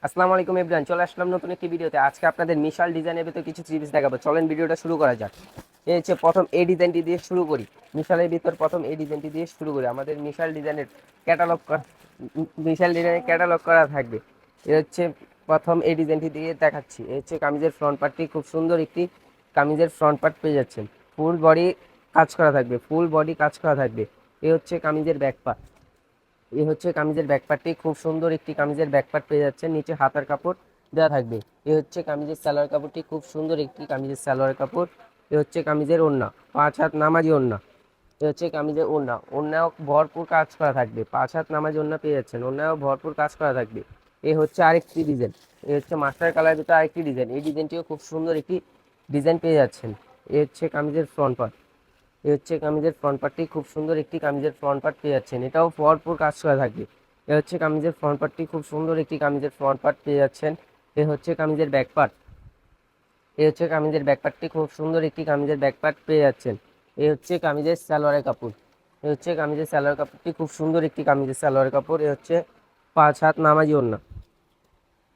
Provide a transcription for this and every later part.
আসসালামু আলাইকুম এভরিওয়ান, চলে আসলাম নতুন একটি ভিডিওতে। আজকে আপনাদের মিশাল ডিজাইনের ভিতর কিছু থ্রি পিস দেখাবো। চলেন ভিডিওটা শুরু করা যাক। এই হচ্ছে প্রথম এই ডিজাইনটি দিয়ে শুরু করি। মিশালের ভিতর প্রথম এই ডিজাইনটি দিয়ে শুরু করি। আমাদের মিশাল ডিজাইনের ক্যাটালগ মিশাল ডিজাইনের ক্যাটালগ করা থাকবে। এই হচ্ছে প্রথম এই ডিজাইনটি দিয়ে দেখাচ্ছি। এই হচ্ছে কামিজের ফ্রন্ট পার্টটি, খুব সুন্দর একটি কামিজের ফ্রন্ট পার্ট পেয়ে যাচ্ছেন। ফুল বডি কাজ করা থাকবে, ফুল বডি কাজ করা থাকবে। এই হচ্ছে কামিজের ব্যাক পার্ট। এই হচ্ছে কামিজের ব্যাকপার্টটি, খুব সুন্দর একটি কামিজের ব্যাকপার্ট পেয়ে যাচ্ছে। নিচে হাতার কাপড় দেওয়া থাকবে। এই হচ্ছে কামিজের সালোয়ার কাপড়টি, খুব সুন্দর একটি কামিজের সালোয়ার কাপড়। এই হচ্ছে কামিজের ওড়না, 5 হাত নামাজি ওড়না। এই হচ্ছে কামিজের ওড়না, ওড়নাও ভরপুর কাজ করা থাকবে। 5 হাত নামাজি ওড়না পেয়ে যাচ্ছেন, ওড়নাও ভরপুর কাজ করা থাকবে। এই হচ্ছে আরেকটি ডিজাইন। এই হচ্ছে মাস্টার কালার দুটো আরেকটি ডিজাইন। এই ডিজাইনটিও খুব সুন্দর একটি ডিজাইন পেয়ে যাচ্ছেন। এই হচ্ছে কামিজের ফ্রন্ট পার্ট। এই হচ্ছে কামিজের ফ্রন্ট পার্টটি, খুব সুন্দর একটি কামিজের ফ্রন্ট পার্ট পেয়ে যাচ্ছেন। এটাও ভরপুর কাজ করা থাকবে। এ হচ্ছে কামিজের ফ্রন্ট পার্টটি, খুব সুন্দর একটি কামিজের ফ্রন্ট পার্ট পেয়ে যাচ্ছেন। এ হচ্ছে কামিজের ব্যাক পার্ট। এই হচ্ছে কামিজের ব্যাক পার্টটি, খুব সুন্দর একটি কামিজের ব্যাক পার্ট পেয়ে যাচ্ছেন। এই হচ্ছে কামিজের সালোয়ারের কাপড়। এই হচ্ছে কামিজের সালোয়ার কাপড়টি, খুব সুন্দর একটি কামিজের সালোয়ার কাপড়। এ হচ্ছে 5 হাত নামাজি ওড়না।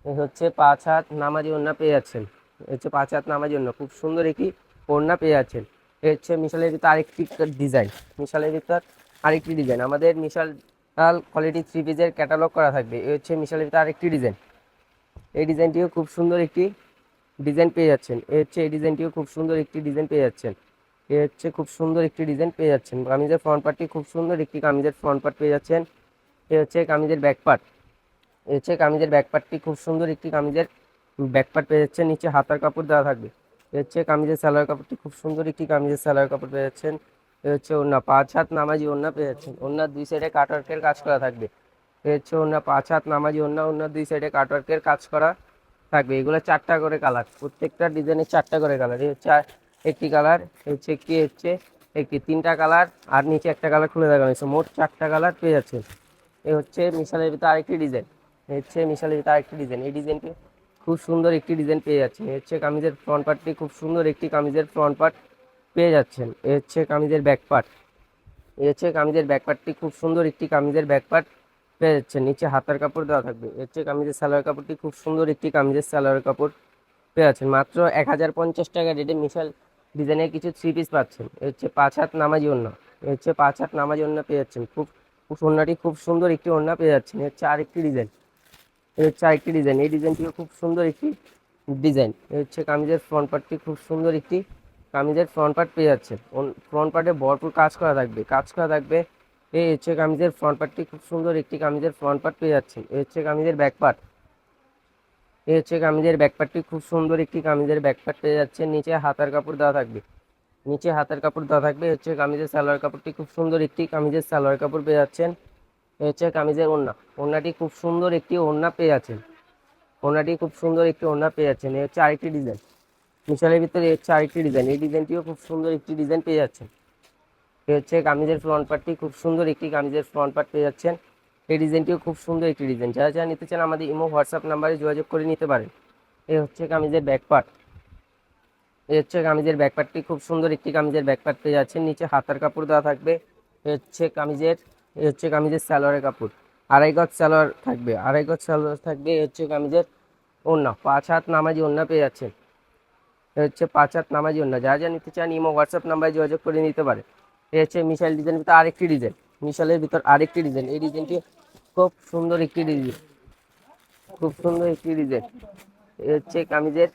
এই হচ্ছে 5 হাত নামাজি ওড়না পেয়ে যাচ্ছেন। এই হচ্ছে 5 হাত নামাজি ওড়না, খুব সুন্দর একটি ওড়না পেয়ে যাচ্ছেন। এই হচ্ছে মিশালের ভিতর আরেকটি ডিজাইন। মিশালের ভিতর আরেকটি ডিজাইন। আমাদের মিশাল কোয়ালিটি থ্রি পিসের ক্যাটালগ করা থাকবে। এই হচ্ছে মিশালের ভিতর আরেকটি ডিজাইন। এই ডিজাইনটিও খুব সুন্দর একটি ডিজাইন পেয়ে যাচ্ছেন। এই হচ্ছে এই ডিজাইনটিও খুব সুন্দর একটি ডিজাইন পেয়ে যাচ্ছেন। এই হচ্ছে খুব সুন্দর একটি ডিজাইন পেয়ে যাচ্ছেন। কামিজের ফ্রন্ট পার্টটি, খুব সুন্দর একটি কামিজের ফ্রন্ট পার্ট পেয়ে যাচ্ছেন। এই হচ্ছে কামিজের ব্যাক পার্ট। এই হচ্ছে কামিজের ব্যাক পার্টটি, খুব সুন্দর একটি কামিজের ব্যাক পার্ট পেয়ে যাচ্ছেন। নিচে হাতার কাপড় দেওয়া থাকবে। এই হচ্ছে কামিজের সালোয়ার কাপড়টি, খুব সুন্দর একটি কামিজের সালোয়ার কাপড় পেয়ে যাচ্ছেন। এই হচ্ছে ওড়না, 5 হাত নামাজি ওড়না পেয়ে যাচ্ছেন। ওড়নার দুই সাইডে কাটওয়ার্কের কাজ করা থাকবে। এই হচ্ছে ওড়না, 5 হাত নামাজি ওড়না, ওড়নার দুই সাইডে কাটওয়ার্কের কাজ করা থাকবে। এগুলো 4টা করে কালার, প্রত্যেকটা ডিজাইনের 4টা করে কালার। এই হচ্ছে একটি কালার, হচ্ছে কি হচ্ছে একটি 3টা কালার, আর নিচে একটা কালার খুলে দেখানো হয়েছে। মোট 4টা কালার পেয়ে যাচ্ছেন। এই হচ্ছে মিশালের ভিতরে আরেকটি ডিজাইন। এই হচ্ছে মিশালের ভিতরে আরেকটি ডিজাইন। এই ডিজাইনটি খুব সুন্দর একটি ডিজাইন পেয়ে যাচ্ছেন। এই হচ্ছে কামিজের ফ্রন্ট পার্টটি, খুব সুন্দর একটি কামিজের ফ্রন্ট পার্ট পেয়ে যাচ্ছেন। এই হচ্ছে কামিজের ব্যাক পার্ট। এই হচ্ছে কামিজের ব্যাক পার্টটি, খুব সুন্দর একটি কামিজের ব্যাক পার্ট পেয়ে যাচ্ছেন। নিচে হাতার কাপড় দেওয়া থাকবে। এই হচ্ছে কামিজের সালোয়ার কাপড়টি, খুব সুন্দর একটি কামিজের সালোয়ার কাপড় পেয়ে যাচ্ছেন। মাত্র 1050 টাকা রেটে মিশাল ডিজাইনের কিছু থ্রি পিস পাচ্ছেন। এই হচ্ছে 5 হাত নামাজি ওড়না। এই হচ্ছে 5 হাত নামাজি ওড়না পেয়ে যাচ্ছেন। ওড়নাটি খুব সুন্দর একটি ওড়না পেয়ে যাচ্ছেন। এর হচ্ছে আরেকটি ডিজাইন। এই হচ্ছে আরেকটি ডিজাইন। এই ডিজাইনটিও খুব সুন্দর একটি ডিজাইন। এই হচ্ছে কামিজের ফ্রন্ট পার্টটি, খুব সুন্দর একটি কামিজের ফ্রন্ট পার্ট পেয়ে যাচ্ছে। ফ্রন্ট পার্টে ভরপুর কাজ করা থাকবে, কাজ করা থাকবে। এই হচ্ছে কামিজের ফ্রন্ট পার্টটি, খুব সুন্দর একটি কামিজের ফ্রন্ট পার্ট পেয়ে যাচ্ছেন। এই হচ্ছে কামিজের ব্যাক পার্ট। এই হচ্ছে কামিজের ব্যাক পার্টটি, খুব সুন্দর একটি কামিজের ব্যাক পার্ট পেয়ে যাচ্ছে। নিচে হাতার কাপড় দেওয়া থাকবে। নিচে হাতার কাপড় দেওয়া থাকবে। এই হচ্ছে কামিজের সালোয়ার কাপড়টি, খুব সুন্দর একটি কামিজের সালোয়ার কাপড় পেয়ে যাচ্ছেন। এই হচ্ছে কামিজের ওড়না, ওড়নাটি খুব সুন্দর একটি ওড়না পেয়ে যাচ্ছেন। ওড়নাটি খুব সুন্দর একটি ওড়না পেয়ে যাচ্ছেন। এই হচ্ছে আরেকটি ডিজাইন। মিশালের ভিতরে এই হচ্ছে আরেকটি ডিজাইন। এই ডিজাইনটিও খুব সুন্দর একটি ডিজাইন পেয়ে যাচ্ছেন। এই হচ্ছে কামিজের ফ্রন্ট পার্টটি, খুব সুন্দর একটি কামিজের ফ্রন্ট পার্ট পেয়ে যাচ্ছেন। এই ডিজাইনটিও খুব সুন্দর একটি ডিজাইন। যারা যারা নিতে চান আমাদের ইমো হোয়াটসঅ্যাপ নাম্বারে যোগাযোগ করে নিতে পারেন। এই হচ্ছে কামিজের ব্যাক পার্ট। এই হচ্ছে কামিজের ব্যাক পার্টটি, খুব সুন্দর একটি কামিজের ব্যাক পার্ট পেয়ে যাচ্ছেন। নিচে হাতার কাপড় দেওয়া থাকবে। এই হচ্ছে কামিজের সালোয়ারের কাপড়। 2.5 গজ সালোয়ার থাকবে, 2.5 গজ সালোয়ার থাকবে। এই হচ্ছে কামিজের ওড়না, 5 হাত নামাজি ওড়না পেয়ে যাচ্ছেন। এই হচ্ছে 5 হাত নামাজি ওড়না। যা যা নিতে চান ইমো হোয়াটসঅ্যাপ নাম্বারে যোগাযোগ করে নিতে পারে। এই হচ্ছে মিশাল ডিজাইনের ভিতর আরেকটি ডিজাইন। মিশালের ভিতর আরেকটি ডিজাইন। এই ডিজাইনটি খুব সুন্দর একটি ডিজাইন, খুব সুন্দর একটি ডিজাইন। এই হচ্ছে কামিজের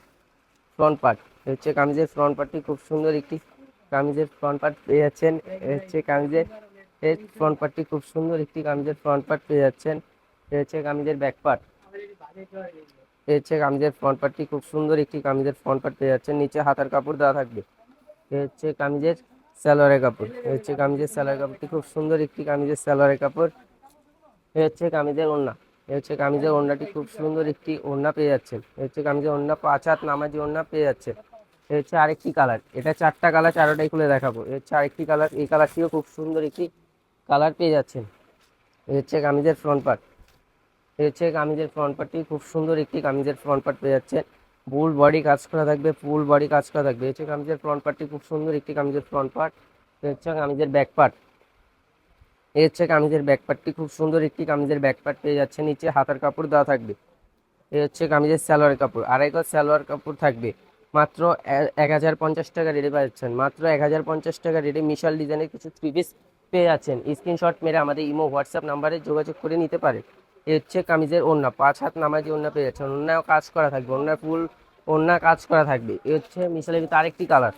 ফ্রন্ট পার্ট। এই হচ্ছে কামিজের ফ্রন্ট পার্টটি, খুব সুন্দর একটি কামিজের ফ্রন্ট পার্ট পেয়ে যাচ্ছেন। এই হচ্ছে কামিজের এর ফ্রন্ট পার্টটি, খুব সুন্দর একটি কামিজের ফ্রন্ট পার্ট পেয়ে যাচ্ছেন। এই হচ্ছে কামিজের ব্যাক পার্ট। এই হচ্ছে কামিজের ফ্রন্ট পার্টটি, খুব সুন্দর একটি কামিজের ফ্রন্ট পার্ট পেয়ে যাচ্ছেন। নিচে হাতার কাপড় দেওয়া থাকবে। এই হচ্ছে কামিজের সালোয়ারের কাপড়। এই হচ্ছে কামিজের সালোয়ার কাপড়টি, খুব সুন্দর একটি কামিজের সালোয়ারের কাপড়। এই হচ্ছে কামিজের ওড়না। এই হচ্ছে কামিজের ওড়নাটি, খুব সুন্দর একটি ওড়না পেয়ে যাচ্ছেন। এই হচ্ছে কামিজের ওড়না, 5 হাত নামাজি ওড়না পেয়ে যাচ্ছে। এই হচ্ছে আরেকটি কালার। এটা 4টা কালার, 4টাই খুলে দেখাবো। এই হচ্ছে আরেকটি কালার। এই কালারটিও খুব সুন্দর একটি কালার পেয়ে যাচ্ছেন। এই হচ্ছে কামিজের ফ্রন্ট পার্ট। এই হচ্ছে কামিজের ফ্রন্ট পার্টটি, খুব সুন্দর একটি কামিজের ফ্রন্ট পার্ট পেয়ে যাচ্ছেন। ফুল বডি কাজ করা থাকবে, ফুল বডি কাজ করা থাকবে। এই হচ্ছে কামিজের ফ্রন্ট পার্টটি, খুব সুন্দর একটি কামিজের ফ্রন্ট পার্ট। এই হচ্ছে কামিজের ব্যাক পার্ট। এই হচ্ছে কামিজের ব্যাক পার্টটি, খুব সুন্দর একটি কামিজের ব্যাক পার্ট পেয়ে যাচ্ছে। নিচে হাতার কাপড় দেওয়া থাকবে। এই হচ্ছে কামিজের সালোয়ার কাপড়, আড়াই গজ সালোয়ার কাপড় থাকবে মাত্র 1050 টাকা রেটে পাচ্ছেন। মাত্র 1050 টাকা রেটে মিশাল ডিজাইনের কিছু থ্রি পিস পেয়ে যাচ্ছেন। স্ক্রিনশট মেরে আমাদের ইমো হোয়াটসঅ্যাপ নাম্বারে যোগাযোগ করে নিতে পারে। এই হচ্ছে কামিজের ওড়না, 5 হাত নামাজি ওড়না পেয়ে যাচ্ছেন। ওড়নাও কাজ করা থাকবে, ওড়না ফুল ওড়না কাজ করা থাকবে। এই হচ্ছে মিশালের ভিতরে আরেকটি কালার,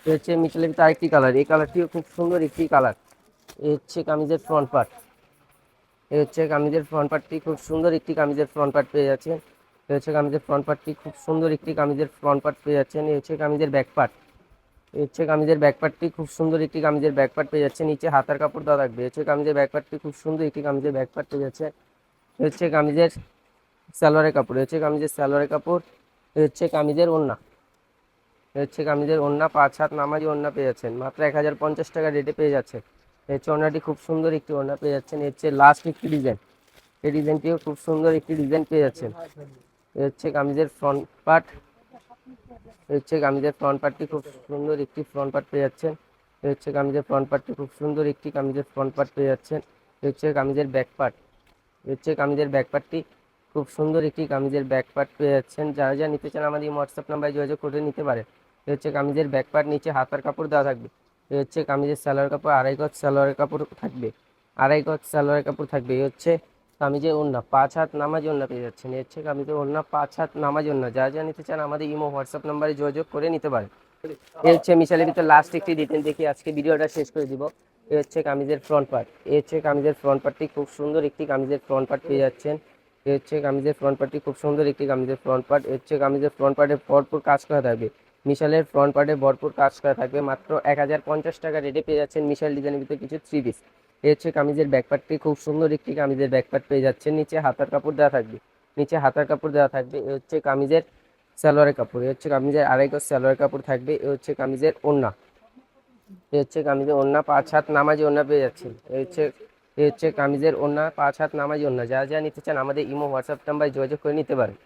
এই হচ্ছে মিশালের ভিতরে আরেকটি কালার, এই কালারটিও খুব সুন্দর একটি কালার। এই হচ্ছে কামিজের ফ্রন্ট পার্ট, এই হচ্ছে কামিজের ফ্রন্ট পার্টটি খুব সুন্দর একটি কামিজের ফ্রন্ট পার্ট পেয়ে যাচ্ছেন। এই হচ্ছে কামিজের ফ্রন্ট পার্টটি খুব সুন্দর একটি কামিজের ফ্রন্ট পার্ট পেয়ে যাচ্ছেন। এই হচ্ছে কামিজের ব্যাক পার্ট, এই হচ্ছে কামিজের ব্যাক পার্টটি খুব সুন্দর একটি কামিজের ব্যাক পার্ট পেয়ে যাচ্ছে। নিচে হাতার কাপড় দেওয়া থাকবে। হচ্ছে কামিজের ব্যাক পার্টটি খুব সুন্দর একটি কামিজের ব্যাক পার্ট পেয়ে যাচ্ছে। এই হচ্ছে কামিজের সালোয়ারের কাপড়, এই হচ্ছে কামিজের সালোয়ারের কাপড়। এই হচ্ছে কামিজের ওড়না, এই হচ্ছে কামিজের ওড়না, 5 হাত নামাজি ওড়না পেয়ে যাচ্ছেন। মাত্র 1050 টাকা রেটে পেয়ে যাচ্ছেন। এই হচ্ছে ওড়নাটি খুব সুন্দর একটি ওড়না পেয়ে যাচ্ছেন। এই হচ্ছে লাস্ট একটি ডিজাইন, এই ডিজাইনটিও খুব সুন্দর একটি ডিজাইন পেয়ে যাচ্ছেন। এই হচ্ছে কামিজের ফ্রন্ট পার্ট, এই হচ্ছে কামিজের ফ্রন্ট পার্টটি খুব সুন্দর একটি ফ্রন্ট পার্ট পেয়ে যাচ্ছেন। এই হচ্ছে কামিজের ফ্রন্ট পার্টটি খুব সুন্দর একটি কামিজের ফ্রন্ট পার্ট পেয়ে যাচ্ছেন। এই হচ্ছে কামিজের ব্যাক পার্ট, এই হচ্ছে কামিজের ব্যাক পার্টটি খুব সুন্দর একটি কামিজের ব্যাক পার্ট পেয়ে যাচ্ছেন। যারা যা নিতে চান আমাদের হোয়াটসঅ্যাপ নাম্বারে যোগাযোগ করে নিতে পারেন। এই হচ্ছে কামিজের ব্যাক পার্ট, নিচে হাতার কাপড় দেওয়া থাকবে। এই হচ্ছে কামিজের সালোয়ার কাপড়, আড়াই গজ সালোয়ারের কাপড় থাকবে, আড়াই গজ সালোয়ারের কাপড় থাকবে। এই হচ্ছে কামিজের ওড়না, 5 হাত নামাজি ওড়না পেয়ে যাচ্ছেন। এই হচ্ছে কামিজের ওড়না, 5 হাত নামাজি ওড়না। যারা যা নিতে চান আমাদের ইমো হোয়াটসঅ্যাপ নাম্বারে যোগাযোগ করে নিতে পারেন। এই হচ্ছে মিশালের ভিতর লাস্ট একটি ডিটেল দেখি আজকে ভিডিওটা শেষ করে দিব। এই হচ্ছে কামিজের ফ্রন্ট পার্ট, এই হচ্ছে কামিজের ফ্রন্ট পার্টটি খুব সুন্দর একটি কামিজের ফ্রন্ট পার্ট পেয়ে যাচ্ছেন। এই হচ্ছে কামিজের ফ্রন্ট পার্টটি খুব সুন্দর একটি কামিজের ফ্রন্ট পার্ট। এই হচ্ছে কামিজের ফ্রন্ট পার্টে ভরপুর কাজ করা থাকবে। মিশালের ফ্রন্ট পার্টে ভরপুর কাজ করা থাকবে। মাত্র 1050 টাকা রেটে পেয়ে যাচ্ছেন মিশাল ডিজাইনের ভিতরে কিছু থ্রি পিস। এই হচ্ছে কামিজের ব্যাক পার্টটি খুব সুন্দর একটি কামিজের ব্যাক পার্ট পেয়ে যাচ্ছেন। নিচে হাতার কাপড় দেওয়া থাকবে, নিচে হাতার কাপড় দেওয়া থাকবে। এই হচ্ছে কামিজের সালোয়ারের কাপড়, এই হচ্ছে কামিজের আড়াই গজ সালোয়ারের কাপড় থাকবে। এই হচ্ছে কামিজের ওড়না, এই হচ্ছে কামিজের ওড়না, 5 হাত নামাজি ওড়না পেয়ে যাচ্ছেন। এই হচ্ছে কামিজের ওড়না, 5 হাত নামাজি ওড়না। যা যা নিতে চান আমাদের ইমো হোয়াটসঅ্যাপ নাম্বারে যোগাযোগ করে নিতে পারেন।